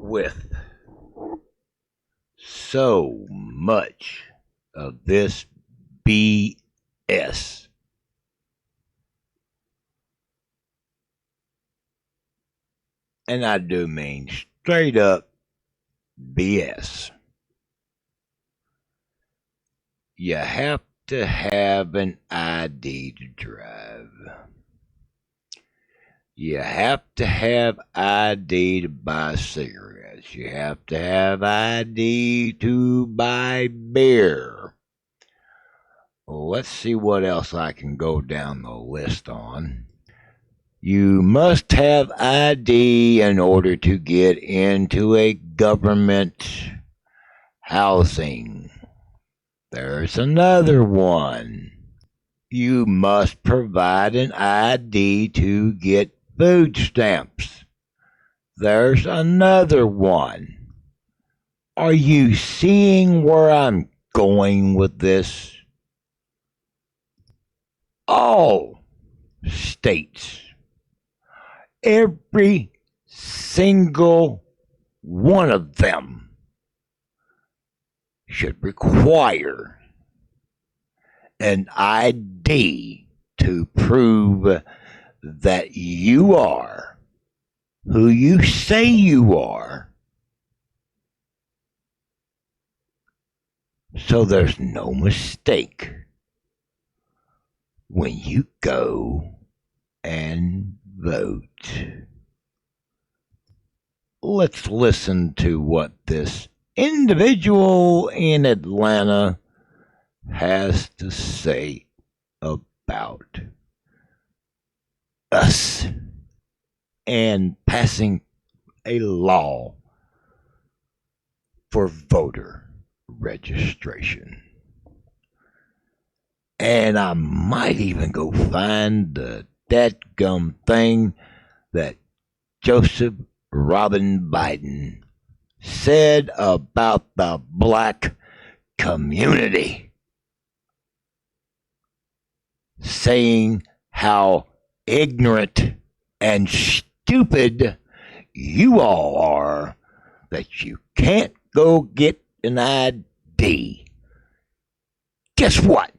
with so much of this BS. And I do mean straight up BS. You have to have an ID to drive. You have to have ID to buy cigarettes. You have to have ID to buy beer. Well, let's see what else I can go down the list on. You must have ID in order to get into a government housing. There's another one. You must provide an ID to get food stamps. There's another one. Are you seeing where I'm going with this? All states, every single one of them should require an ID to prove that you are who you say you are, so there's no mistake when you go and vote. Let's listen to what this individual in Atlanta has to say about us and passing a law for voter registration. And I might even go find the dadgum thing that Joseph Robin Biden said about the black community, saying how ignorant and stupid you all are that you can't go get an ID. Guess what?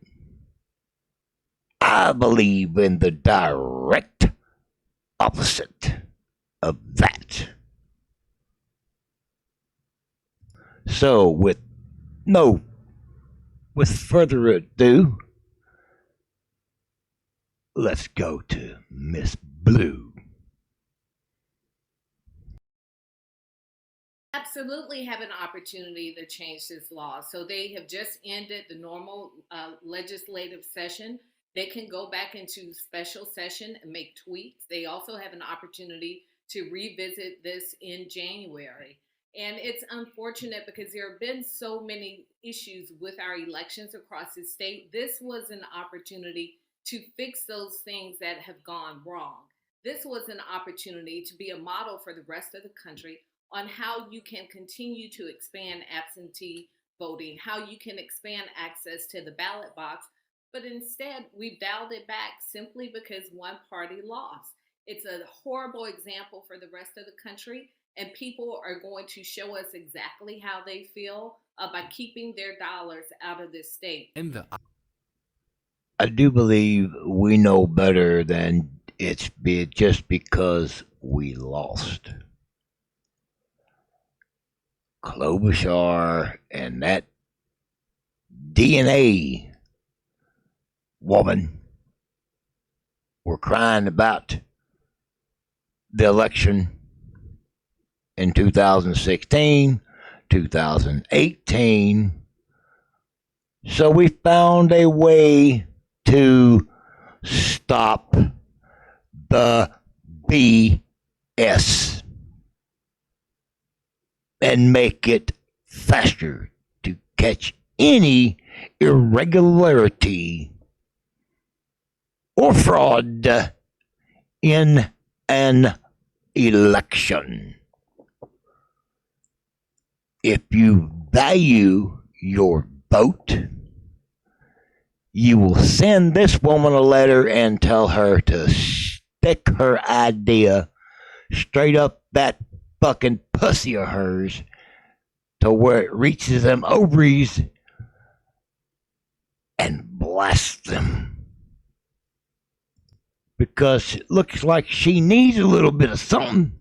I believe in the direct opposite of that. So, with further ado, let's go to Miss Blue. Absolutely have an opportunity to change this law. So they have just ended the normal legislative session. They can go back into special session and make tweaks. They also have an opportunity to revisit this in January. And it's unfortunate because there have been so many issues with our elections across the state. This was an opportunity to fix those things that have gone wrong. This was an opportunity to be a model for the rest of the country on how you can continue to expand absentee voting, how you can expand access to the ballot box. But instead, we've dialed it back simply because one party lost. It's a horrible example for the rest of the country, and people are going to show us exactly how they feel by keeping their dollars out of this state. I do believe we know better than just because we lost. Klobuchar and that DNA woman were crying about the election in 2016, 2018. So we found a way to stop the BS and make it faster to catch any irregularity or fraud in an election. If you value your vote, you will send this woman a letter and tell her to stick her idea straight up that fucking pussy of hers to where it reaches them ovaries and blasts them. Because it looks like she needs a little bit of something.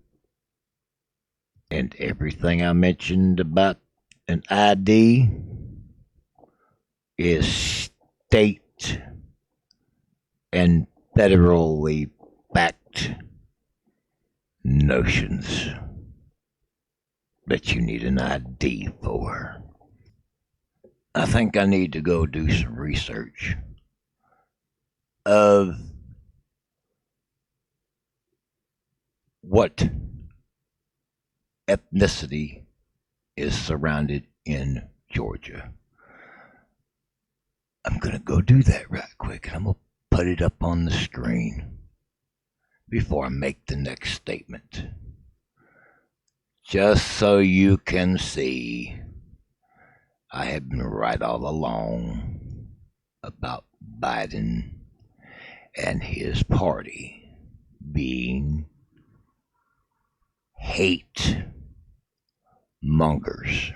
And everything I mentioned about an ID is state and federally backed notions that you need an ID for. I think I need to go do some research of what ethnicity is surrounded in Georgia. I'm going to go do that right quick, and I'm going to put it up on the screen before I make the next statement. Just so you can see, I have been right all along about Biden and his party being hate mongers,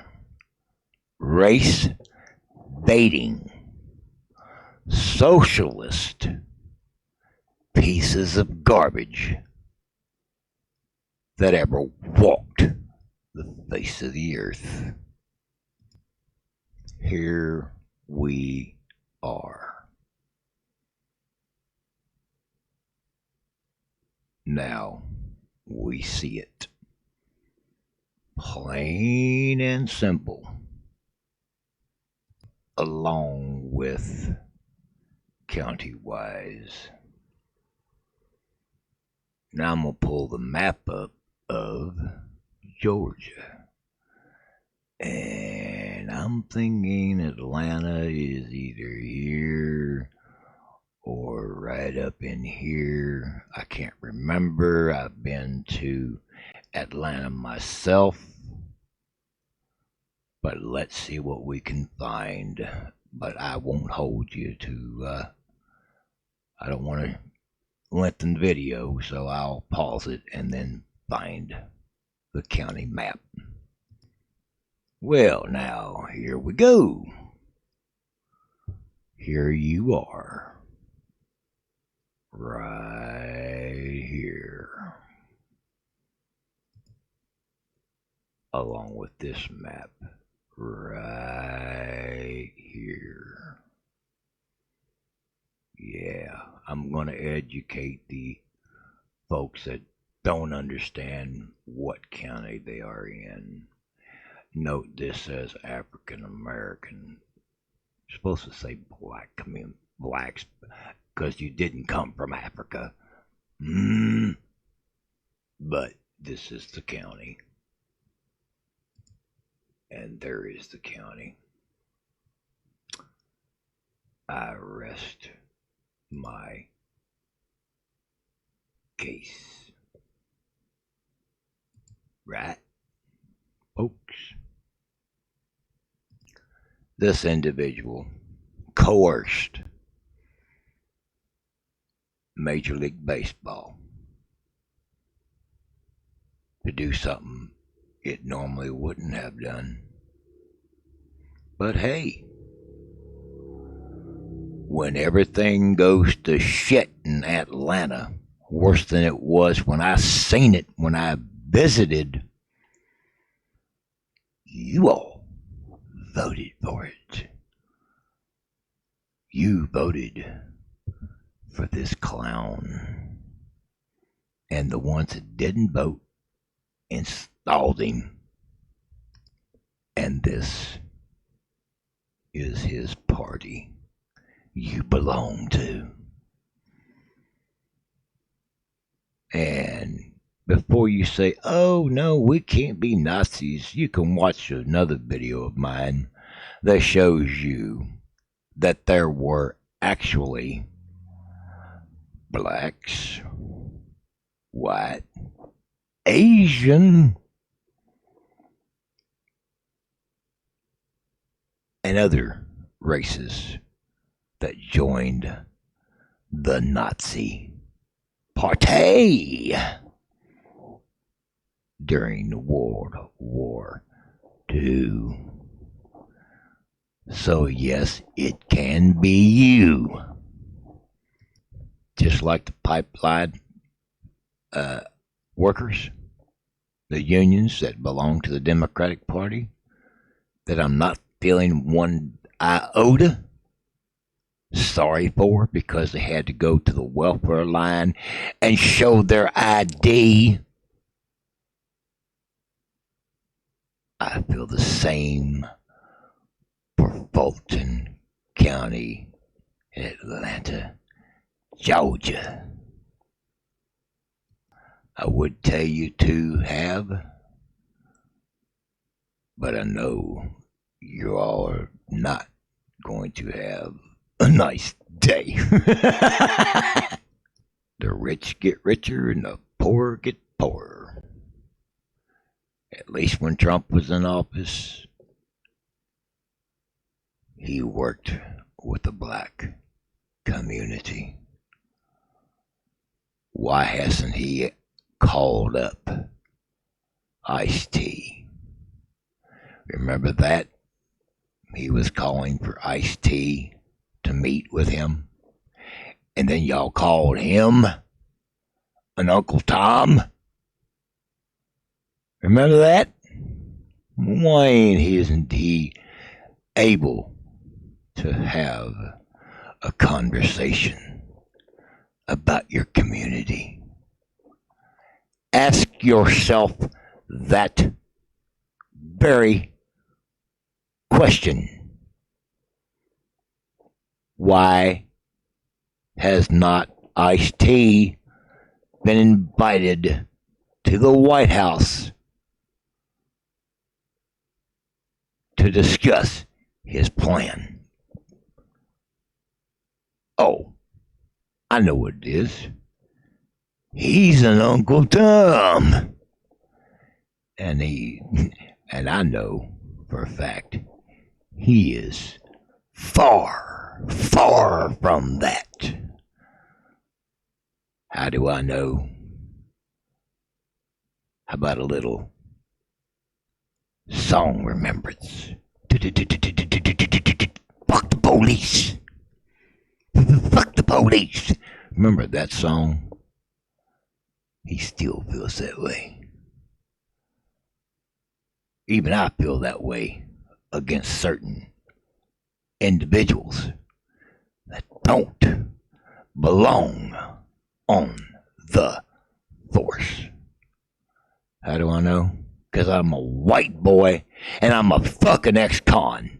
race baiting, socialist pieces of garbage that ever walked the face of the earth. Here we are. Now we see it. Plain and simple. Along with county-wise. Now I'm going to pull the map up of Georgia. And I'm thinking Atlanta is either here or right up in here. I can't remember. I've been to Atlanta myself. But let's see what we can find. But I won't hold you to, I don't want to lengthen the video, so I'll pause it and then find the county map. Well, now, here we go. Here you are. Right here. Along with this map. Right here. Yeah, I'm going to educate the folks that don't understand what county they are in. Note this says African American. You're supposed to say blacks because you didn't come from Africa. But this is the county. And there is the county. I rest my case. Right, folks? This individual coerced Major League Baseball to do something it normally wouldn't have done. But hey, when everything goes to shit in Atlanta, worse than it was when I seen it, when I visited, you all voted for it. You voted for this clown. And the ones that didn't vote installed him. And this is his party you belong to. And before you say, oh no, we can't be Nazis, you can watch another video of mine that shows you that there were actually blacks, white, Asian, and other races that joined the Nazi Party. during the World War II. So, yes, it can be you. Just like the pipeline workers, the unions that belong to the Democratic Party, that I'm not feeling one iota sorry for because they had to go to the welfare line and show their ID. I feel the same for Fulton County in Atlanta, Georgia. I would tell you to have, but I know you all are not going to have a nice day. The rich get richer and the poor get poorer. At least when Trump was in office, he worked with the black community. Why hasn't he called up Ice-T? Remember that? He was calling for Ice-T to meet with him. And then y'all called him an Uncle Tom. Remember that? Why isn't he able to have a conversation about your community? Ask yourself that very question. Why has not Ice-T been invited to the White House to discuss his plan? Oh, I know what it is. He's an Uncle Tom. And I know for a fact he is far, far from that. How do I know? How about a little song remembrance? Fuck the police. Fuck the police. Remember that song? He still feels that way. Even I feel that way against certain individuals that don't belong on the force. How do I know? Because I'm a white boy and I'm a fucking ex-con.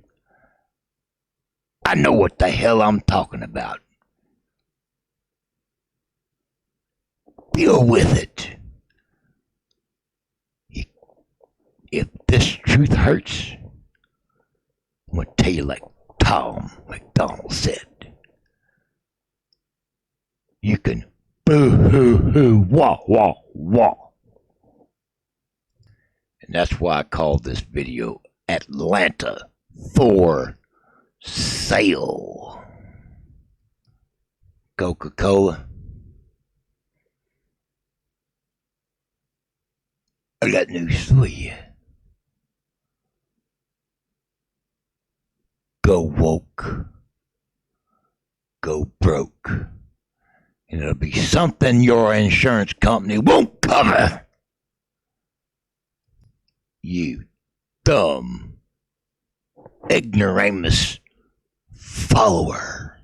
I know what the hell I'm talking about. Deal with it. If this truth hurts, I'm going to tell you like Tom McDonald said. You can boo-hoo-hoo, wah-wah-wah. And that's why I called this video Atlanta for Sale. Coca-Cola. I got news for you. Go woke. Go broke. And it'll be something your insurance company won't cover. You dumb, ignoramus follower.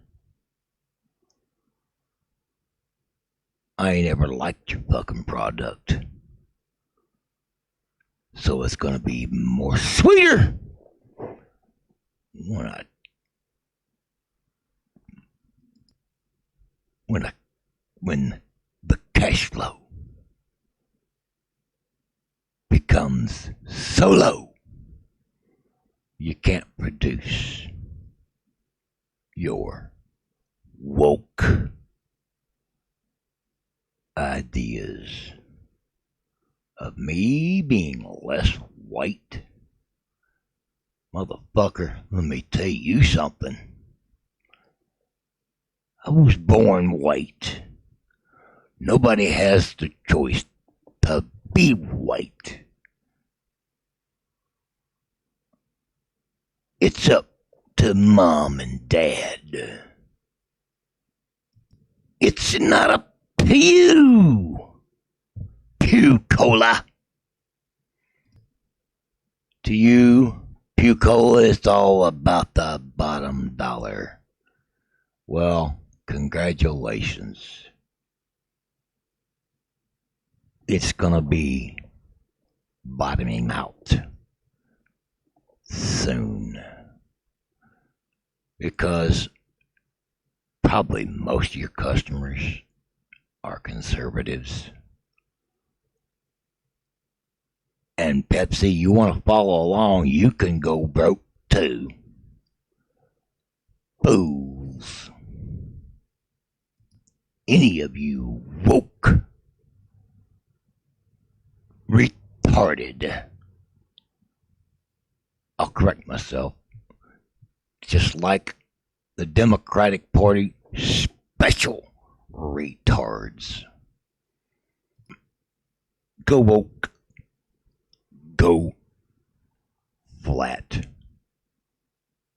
I ain't ever liked your fucking product. So it's gonna be even more sweeter when the cash flow becomes so low you can't produce your woke ideas of me being less white. Motherfucker, let me tell you something. I was born white. Nobody has the choice to be white. It's up to mom and dad. It's not up to you, Pew Cola. To you, Pew Cola, it's all about the bottom dollar. Well, congratulations. It's gonna be bottoming out soon. Because probably most of your customers are conservatives. And Pepsi, you want to follow along, you can go broke too. Fools. Any of you woke, retarded. I'll correct myself. Just like the Democratic Party, special retards. Go woke. Go flat.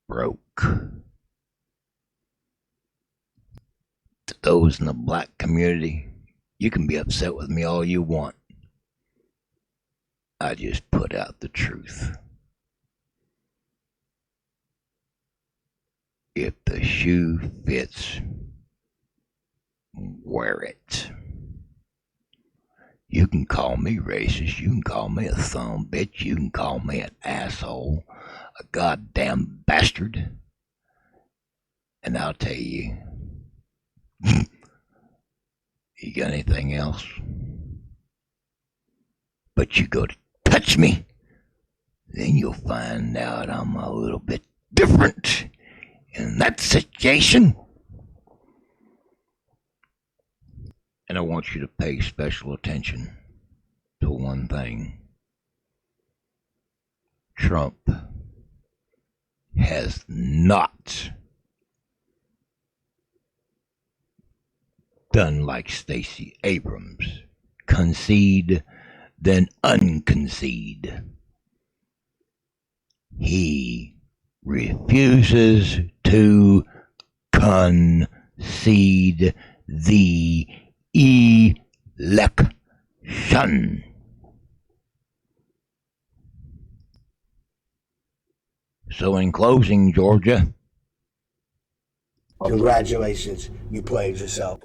Broke. To those in the black community, you can be upset with me all you want. I just put out the truth. If the shoe fits, wear it. You can call me racist, you can call me a thumb bitch, you can call me an asshole, a goddamn bastard. And I'll tell you, you got anything else? But you go to touch me, then you'll find out I'm a little bit different in that situation. And I want you to pay special attention to one thing. Trump has not done like Stacey Abrams. Concede, then unconcede. He refuses to concede the election. So in closing, Georgia, congratulations, you played yourself.